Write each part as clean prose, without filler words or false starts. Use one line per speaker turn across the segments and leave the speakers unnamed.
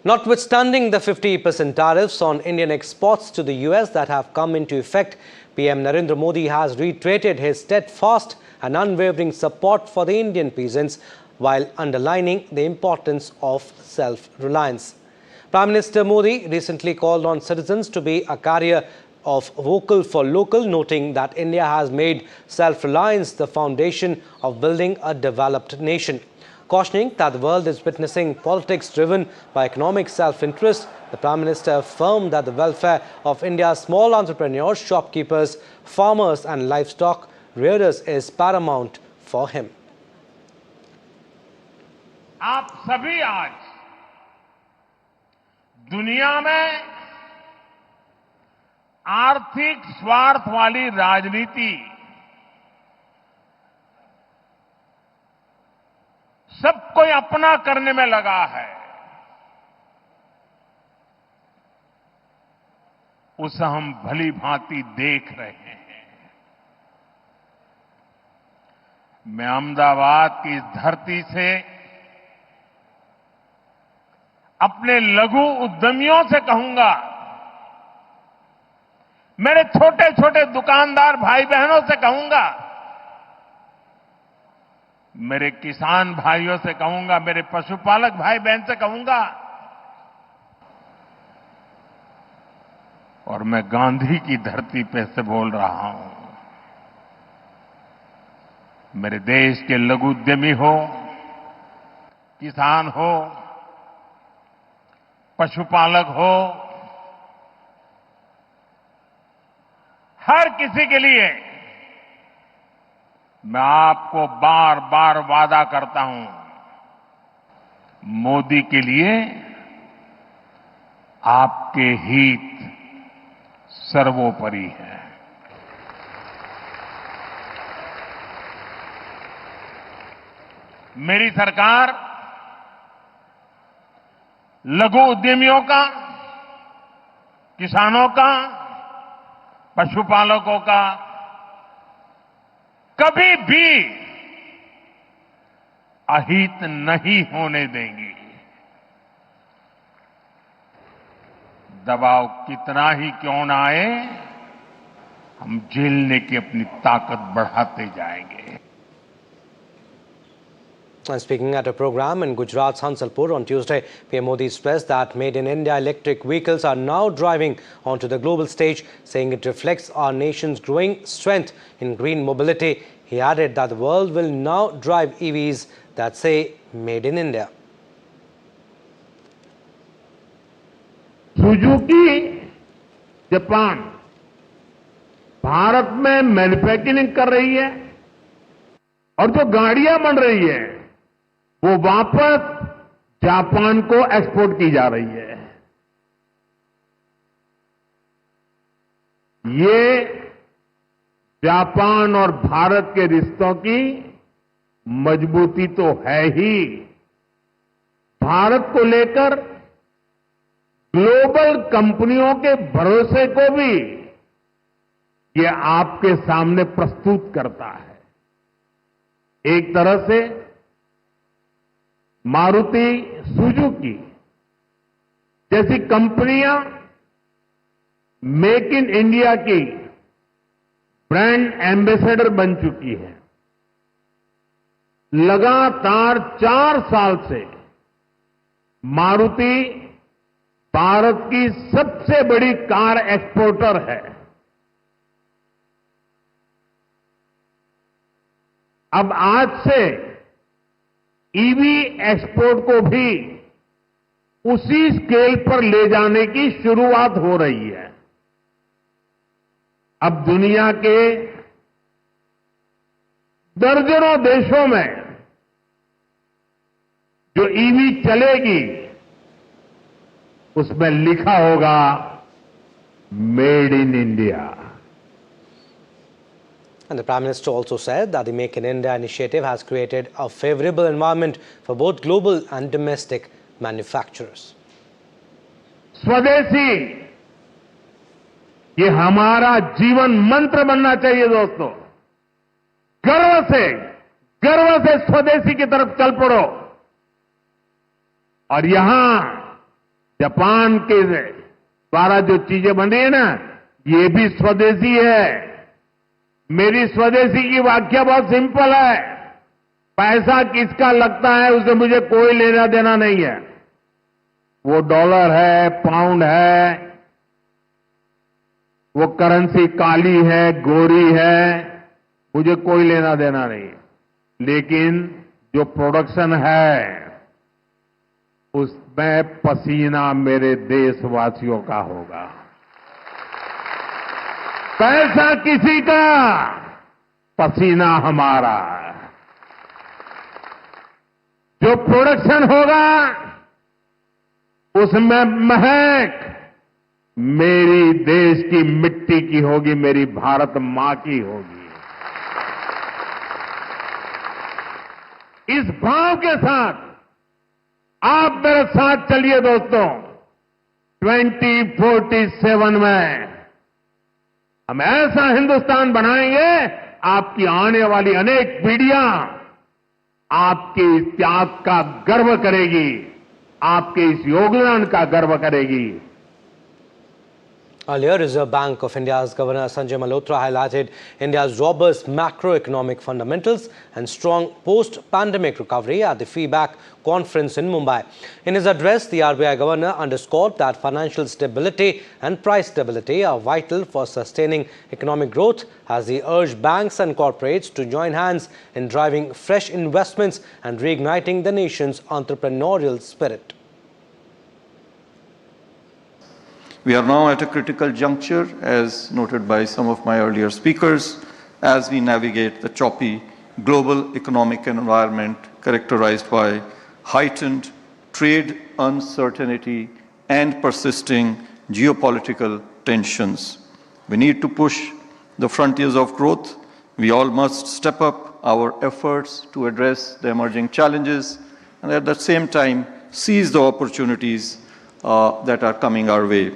Notwithstanding the 50% tariffs on Indian exports to the US that have come into effect, PM Narendra Modi has reiterated his steadfast and unwavering support for the Indian peasants while underlining the importance of self-reliance. Prime Minister Modi recently called on citizens to be a carrier of vocal for local, noting that India has made self-reliance the foundation of building a developed nation. Cautioning that the world is witnessing politics driven by economic self-interest, the Prime Minister affirmed that the welfare of India's small entrepreneurs, shopkeepers, farmers and livestock rearers is paramount for him.
आप सभी आज दुनिया में आर्थिक स्वार्थ वाली राजनीति सबको अपना करने में लगा है, उसे हम भली भांति देख रहे हैं। मैं अहमदाबाद की इस धरती से अपने लघु उद्यमियों से कहूंगा, मेरे छोटे छोटे दुकानदार भाई बहनों से कहूंगा, मेरे किसान भाइयों से कहूंगा, मेरे पशुपालक भाई बहन से कहूंगा, और मैं गांधी की धरती पे से बोल रहा हूं, मेरे देश के लघु उद्यमी हो, किसान हो, पशुपालक हो, हर किसी के लिए मैं आपको बार बार वादा करता हूं, मोदी के लिए आपके हित सर्वोपरि है। मेरी सरकार लघु उद्यमियों का, किसानों का, पशुपालकों का कभी भी अहित नहीं होने देंगी। दबाव कितना ही क्यों ना आए, हम झेलने की अपनी ताकत बढ़ाते जाएंगे।
Speaking at a program in Gujarat's Hansalpur on Tuesday, PM Modi stressed that Made in India electric vehicles are now driving onto the global stage, saying it reflects our nation's growing strength in green mobility. He added that the world will now drive EVs that say Made in India.
Suzuki Japan Bharat में manufacturing कर रही है और जो गाड़ियां बन रही है वो वापस जापान को एक्सपोर्ट की जा रही है। ये जापान और भारत के रिश्तों की मजबूती तो है ही, भारत को लेकर ग्लोबल कंपनियों के भरोसे को भी ये आपके सामने प्रस्तुत करता है। एक तरह से मारुति सुजुकी जैसी कंपनियां मेक इन इंडिया की ब्रांड एम्बेसडर बन चुकी है। लगातार 4 साल से मारुति भारत की सबसे बड़ी कार एक्सपोर्टर है। अब आज से ईवी एक्सपोर्ट को भी उसी स्केल पर ले जाने की शुरुआत हो रही है। अब दुनिया के दर्जनों देशों में जो ईवी चलेगी उसमें लिखा होगा made in India.
And the Prime Minister also said that the Make in India initiative has created a favorable environment for both global and domestic manufacturers.
स्वदेशी ये हमारा जीवन मंत्र बनना चाहिए दोस्तों। गर्व से स्वदेशी की तरफ चल पड़ो और यहां जापान के द्वारा जो चीजें बन रही है ना, ये भी स्वदेशी है। मेरी स्वदेशी की व्याख्या बहुत सिंपल है। पैसा किसका लगता है उससे मुझे कोई लेना देना नहीं है। वो डॉलर है, पाउंड है, वो करेंसी काली है, गोरी है, मुझे कोई लेना देना नहीं। लेकिन जो प्रोडक्शन है उसमें पसीना मेरे देशवासियों का होगा। पैसा किसी का, पसीना हमारा। जो प्रोडक्शन होगा उसमें महक मेरी देश की मिट्टी की होगी, मेरी भारत मां की होगी। इस भाव के साथ आप मेरे साथ चलिए दोस्तों। 2047 में हम ऐसा हिंदुस्तान बनाएंगे, आपकी आने वाली अनेक पीढ़ियां आपके इस त्याग का गर्व करेगी, आपके इस योगदान का गर्व करेगी।
Earlier, Reserve Bank of India's Governor Sanjay Malhotra highlighted India's robust macroeconomic fundamentals and strong post-pandemic recovery at the feedback conference in Mumbai. In his address, the RBI Governor underscored that financial stability and price stability are vital for sustaining economic growth, as he urged banks and corporates to join hands in driving fresh investments and reigniting the nation's entrepreneurial spirit.
We are now at a critical juncture, as noted by some of my earlier speakers, as we navigate the choppy global economic environment characterized by heightened trade uncertainty and persisting geopolitical tensions. We need to push the frontiers of growth. We all must step up our efforts to address the emerging challenges and at the same time seize the opportunities that are coming our way.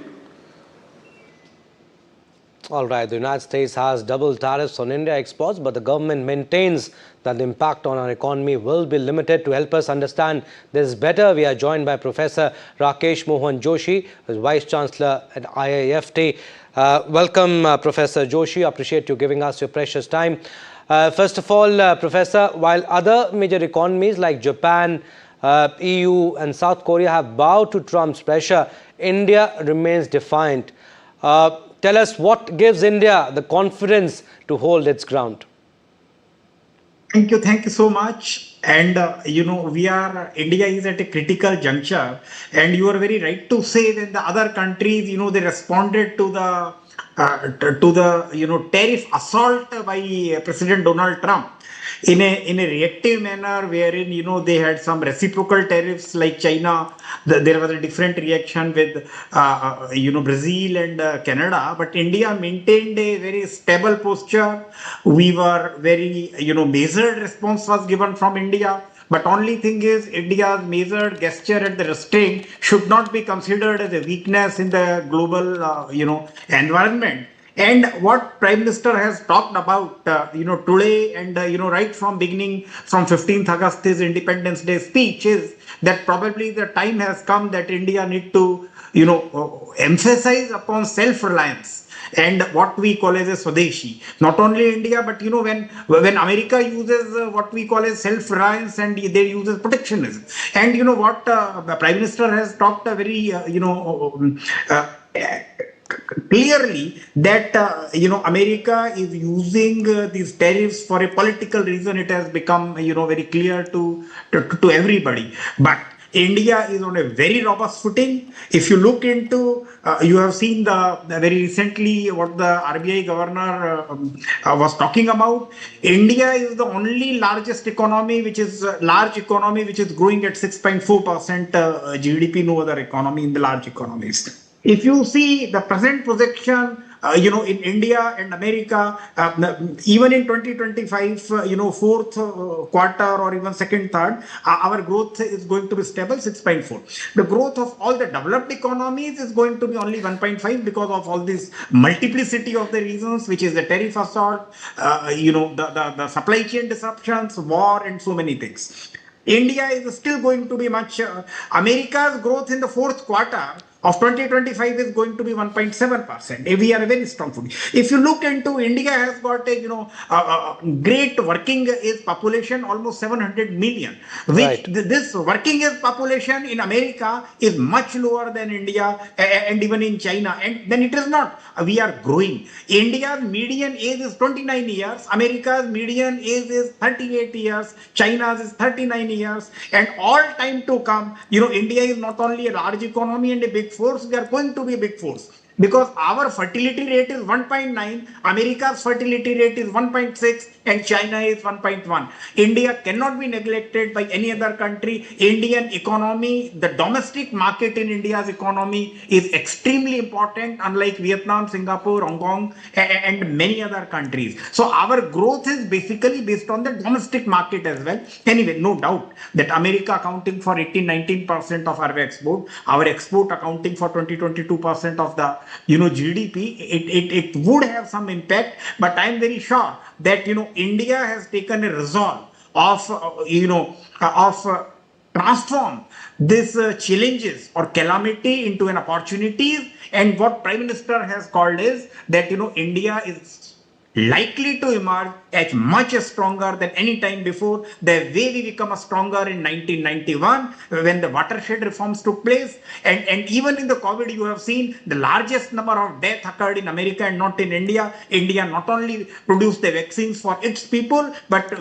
All right, the United States has double tariffs on India exports, but the government maintains that the impact on our economy will be limited. To help us understand this better, we are joined by Professor Rakesh Mohan Joshi, who is Vice Chancellor at IIFT. Welcome, Professor Joshi. I appreciate you giving us your precious time. First of all, Professor, while other major economies like Japan, EU and South Korea have bowed to Trump's pressure, India remains defiant. Tell us what gives India the confidence to hold its ground.
Thank you so much. And India is at a critical juncture, and you are very right to say that the other countries, they responded to the tariff assault by President Donald Trump in a reactive manner, wherein they had some reciprocal tariffs like China. There was a different reaction with Brazil and Canada, but India maintained a very stable posture. We were very measured response was given from India. But only thing is, India's measured gesture at the restraint should not be considered as a weakness in the global environment. And what Prime Minister has talked about, today and, right from beginning, from 15th August, his Independence Day speech, is that probably the time has come that India need to, emphasize upon self-reliance and what we call as a Swadeshi. Not only India, but, when America uses what we call as self-reliance and they use protectionism. And, what the Prime Minister has talked very, clearly that America is using these tariffs for a political reason. It has become very clear to everybody. But India is on a very robust footing. If you look into, you have seen the very recently what the RBI governor was talking about. India is the only largest economy, which is growing at 6.4% GDP. No other economy in the large economies. If you see the present projection, in India and America, even in 2025, fourth quarter or even second, third, our growth is going to be stable, 6.4. The growth of all the developed economies is going to be only 1.5 because of all this multiplicity of the reasons, which is the tariff assault, the supply chain disruptions, war, and so many things. India is still going to be much. America's growth in the fourth quarter of 2025 is going to be 1.7%. We are a very strong food. If you look into India, has got a great working age population, almost 700 million. Which
Right.
this working age population in America is much lower than India and even in China. And then it is not. We are growing. India's median age is 29 years. America's median age is 38 years. China's is 39 years. And all time to come, India is not only a large economy and a big force, we are going to be a big force. Because our fertility rate is 1.9, America's fertility rate is 1.6, and China is 1.1. India cannot be neglected by any other country. Indian economy, the domestic market in India's economy is extremely important, unlike Vietnam, Singapore, Hong Kong, and many other countries. So our growth is basically based on the domestic market as well. Anyway, no doubt that America accounting for 18-19% of our export accounting for 20-22% of the GDP, it would have some impact, but I am very sure that India has taken a resolve of transform these challenges or calamity into an opportunity. And what Prime Minister has called is that India is likely to emerge as much stronger than any time before. The way we become stronger in 1991 when the watershed reforms took place, and even in the COVID you have seen the largest number of deaths occurred in America and not in India. India not only produced the vaccines for its people, but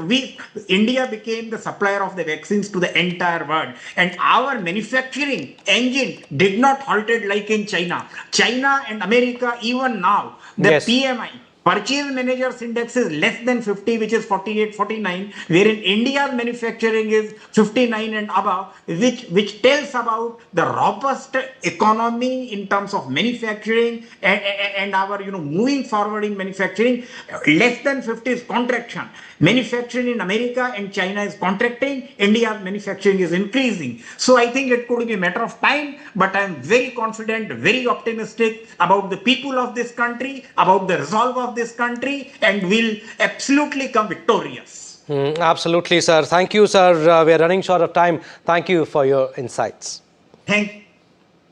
India became the supplier of the vaccines to the entire world. And our manufacturing engine did not halted like in China. China and America, even now, the
Yes.
PMI, Purchase Managers Index, is less than 50, which is 48, 49, wherein India's manufacturing is 59 and above, which tells about the robust economy in terms of manufacturing and our moving forward in manufacturing. Less than 50 is contraction. Manufacturing in America and China is contracting. India's manufacturing is increasing. So I think it could be a matter of time, but I am very confident, very optimistic about the people of this country, about the resolve of this country, and will absolutely come victorious.
Absolutely, sir. Thank you, sir. We are running short of time. Thank you for your insights.
Thank